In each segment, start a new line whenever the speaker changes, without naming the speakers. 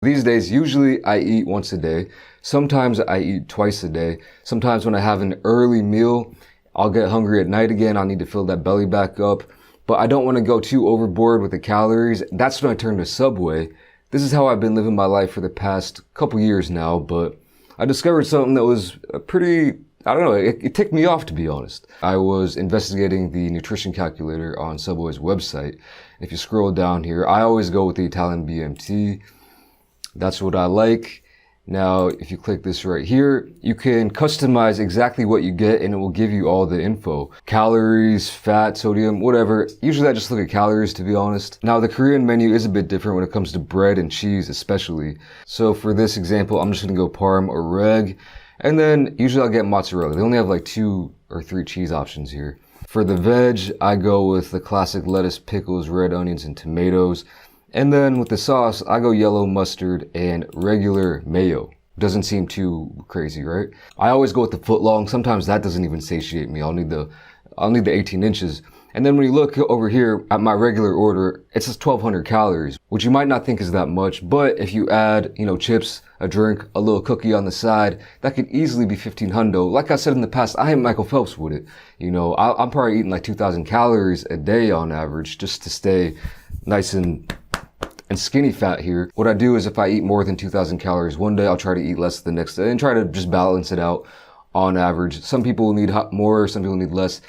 These days, usually I eat once a day. Sometimes I eat twice a day. Sometimes when I have an early meal, I'll get hungry at night again. I'll need to fill that belly back up. But I don't want to go too overboard with the calories. That's when I turn to Subway. This is how I've been living my life for the past couple years now, but I discovered something that was pretty, I don't know, it ticked me off, to be honest. I was investigating the nutrition calculator on Subway's website. If you scroll down here, I always go with the Italian BMT. That's what I like. Now, if you click this right here, you can customize exactly what you get and it will give you all the info. Calories, fat, sodium, whatever. Usually I just look at calories, to be honest. Now, the Korean menu is a bit different when it comes to bread and cheese, especially. So for this example, I'm just gonna go parm or reg. And then usually I'll get mozzarella. They only have like 2 or 3 cheese options here. For the veg, I go with the classic lettuce, pickles, red onions, and tomatoes. And then with the sauce, I go yellow mustard and regular mayo. Doesn't seem too crazy, right? I always go with the foot long. Sometimes that doesn't even satiate me. I'll need the 18 inches. And then when you look over here at my regular order, it says 1,200 calories, which you might not think is that much. But if you add, chips, a drink, a little cookie on the side, that could easily be 1,500. Like I said in the past, I am Michael Phelps with it. I'm probably eating like 2,000 calories a day on average just to stay nice and skinny fat here. What I do is if I eat more than 2,000 calories one day, I'll try to eat less the next day and try to just balance it out on average. Some people need more, some people need less.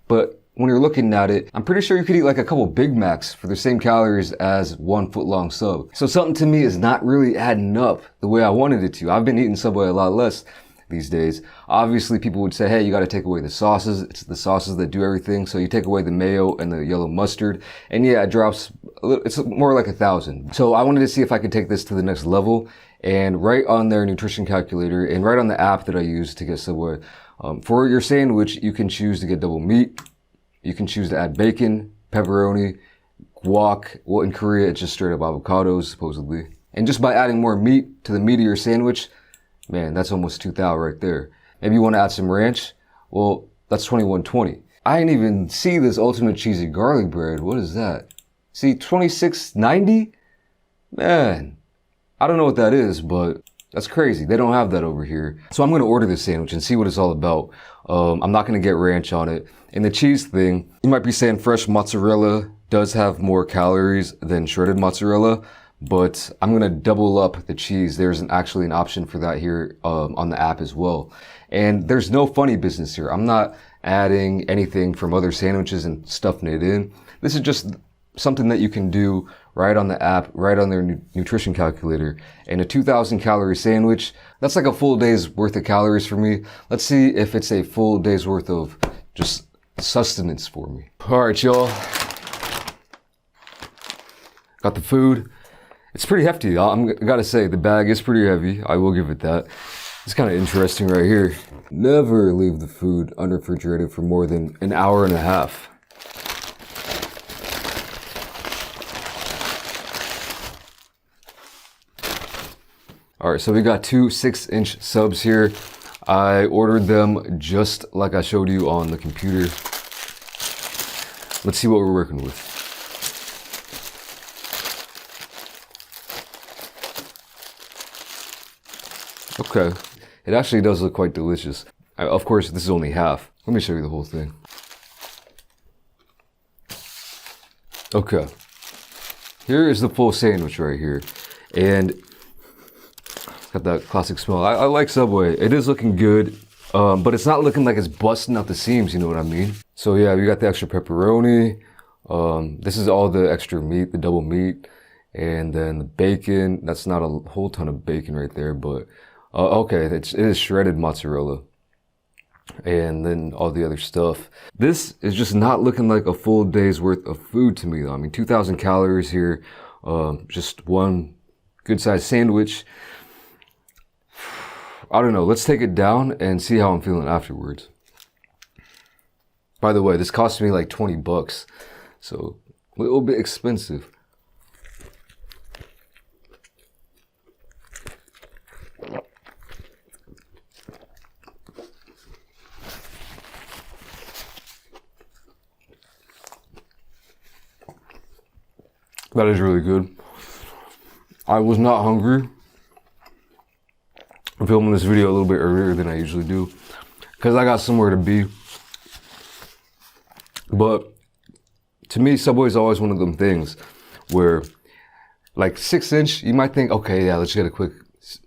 But when you're looking at it, I'm pretty sure you could eat like a couple Big Macs for the same calories as 1 foot long sub. So something to me is not really adding up the way I wanted it to. I've been eating Subway a lot less these days. Obviously, people would say, hey, you got to take away the sauces. It's the sauces that do everything. So you take away the mayo and the yellow mustard. And yeah, it drops, it's more like 1,000. So I wanted to see if I could take this to the next level. And right on their nutrition calculator and right on the app that I use to get Subway, for your sandwich, you can choose to get double meat. You can choose to add bacon, pepperoni, guac. Well, in Korea, it's just straight up avocados, supposedly. And just by adding more meat to the meat of your sandwich, man, that's almost 2,000 right there. Maybe you want to add some ranch? Well, that's 2,120. I didn't even see this ultimate cheesy garlic bread. What is that? See, 2,690? Man, I don't know what that is, but that's crazy. They don't have that over here. So I'm going to order this sandwich and see what it's all about. I'm not going to get ranch on it. And the cheese thing, you might be saying fresh mozzarella does have more calories than shredded mozzarella, but I'm going to double up the cheese. There's actually an option for that here on the app as well. And there's no funny business here. I'm not adding anything from other sandwiches and stuffing it in. This is just something that you can do right on the app, right on their nutrition calculator. And a 2,000 calorie sandwich, that's like a full day's worth of calories for me. Let's see if it's a full day's worth of just sustenance for me. All right, y'all. Got the food. It's pretty hefty. I gotta say, the bag is pretty heavy. I will give it that. It's kind of interesting right here. Never leave the food unrefrigerated for more than an hour and a half. All right, so we got 2 6-inch subs here. I ordered them just like I showed you on the computer. Let's see what we're working with. Okay, it actually does look quite delicious. Of course, this is only half. Let me show you the whole thing. Okay, here is the full sandwich right here. And got that classic smell. I like Subway. It is looking good, but it's not looking like it's busting out the seams, you know what I mean? So yeah, we got the extra pepperoni. This is all the extra meat, the double meat. And then the bacon. That's not a whole ton of bacon right there, but okay, it is shredded mozzarella. And then all the other stuff. This is just not looking like a full day's worth of food to me though. I mean, 2,000 calories here, just one good sized sandwich. I don't know, let's take it down and see how I'm feeling afterwards. By the way, this cost me like 20 bucks, so a little bit expensive. That is really good. I was not hungry. I'm filming this video a little bit earlier than I usually do because I got somewhere to be. But to me, Subway is always one of them things where, like 6-inch, you might think, okay, yeah, let's get a quick,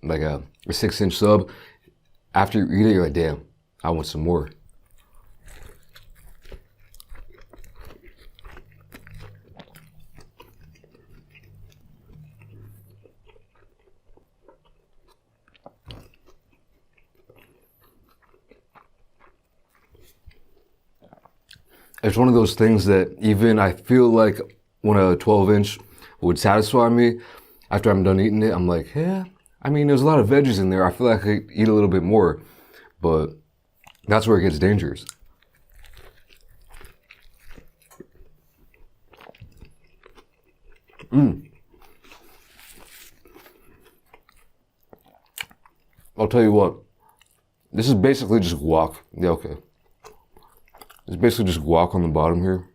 like a 6-inch sub. After you eat it, you're like, damn, I want some more. It's one of those things that even I feel like when a 12-inch would satisfy me, after I'm done eating it, I'm like, yeah, I mean, there's a lot of veggies in there. I feel like I could eat a little bit more, but that's where it gets dangerous. I'll tell you what, this is basically just guac. Yeah, okay. It's basically just guac on the bottom here.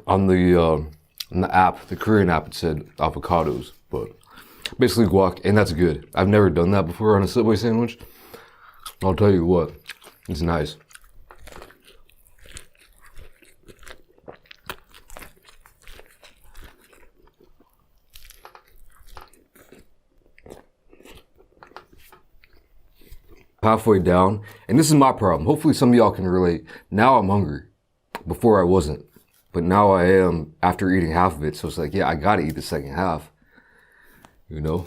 On the app, the Korean app, it said avocados, but basically guac, and that's good. I've never done that before on a Subway sandwich. I'll tell you what, it's nice. Halfway down, and this is my problem. Hopefully some of y'all can relate. Now I'm hungry. Before I wasn't, but now I am after eating half of it. So it's like, yeah, I gotta eat the second half, you know?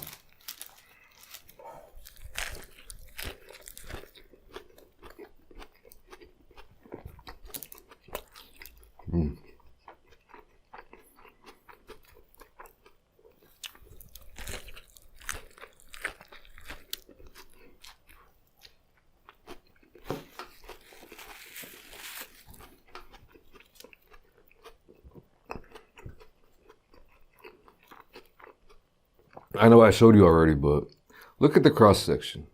I know I showed you already, but look at the cross section.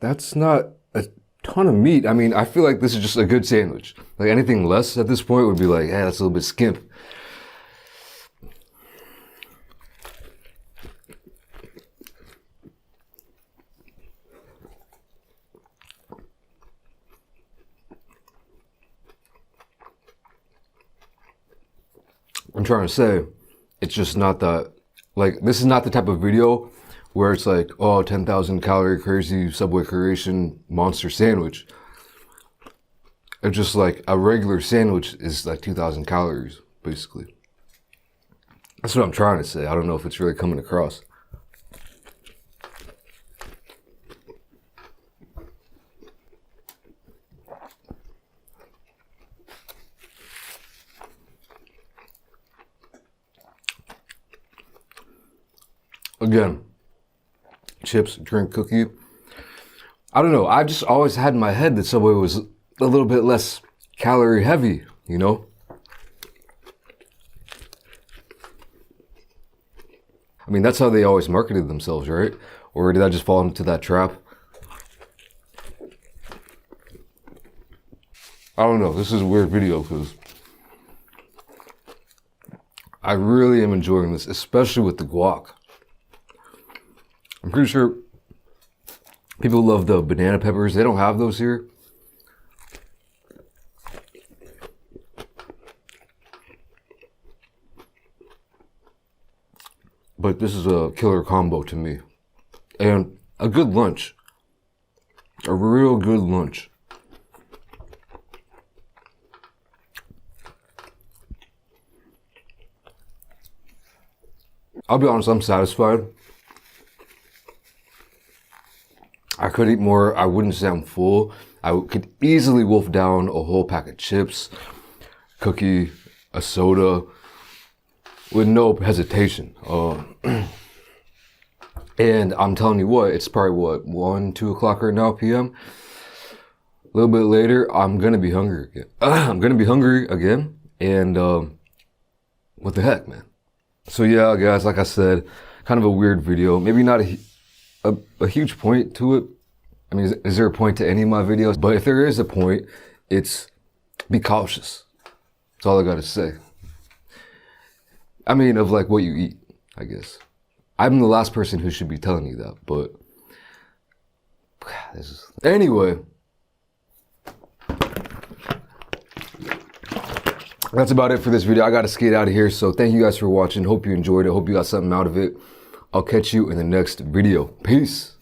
That's not a ton of meat. I mean, I feel like this is just a good sandwich. Like anything less at this point would be like, yeah, that's a little bit skimp. I'm trying to say, it's just not that. Like, this is not the type of video where it's like, oh, 10,000 calorie crazy Subway creation monster sandwich. It's just like a regular sandwich is like 2,000 calories, basically. That's what I'm trying to say. I don't know if it's really coming across. Again, chips, drink, cookie. I don't know. I just always had in my head that Subway was a little bit less calorie heavy, you know? I mean, that's how they always marketed themselves, right? Or did I just fall into that trap? I don't know. This is a weird video because I really am enjoying this, especially with the guac. I'm pretty sure people love the banana peppers. They don't have those here. But this is a killer combo to me. And a good lunch. A real good lunch. I'll be honest, I'm satisfied. I could eat more. I wouldn't say I'm full. I could easily wolf down a whole pack of chips, cookie, a soda, with no hesitation. And I'm telling you what, it's probably what, 1, 2 o'clock right now, p.m. A little bit later, I'm gonna be hungry again. I'm gonna be hungry again, and what the heck, man? So yeah, guys, like I said, kind of a weird video. Maybe not a huge point to it. I mean, is there a point to any of my videos? But if there is a point, it's be cautious. That's all I gotta say. I mean, of like what you eat, I guess. I'm the last person who should be telling you that, but anyway. That's about it for this video. I gotta skate out of here. So thank you guys for watching. Hope you enjoyed it. Hope you got something out of it. I'll catch you in the next video. Peace.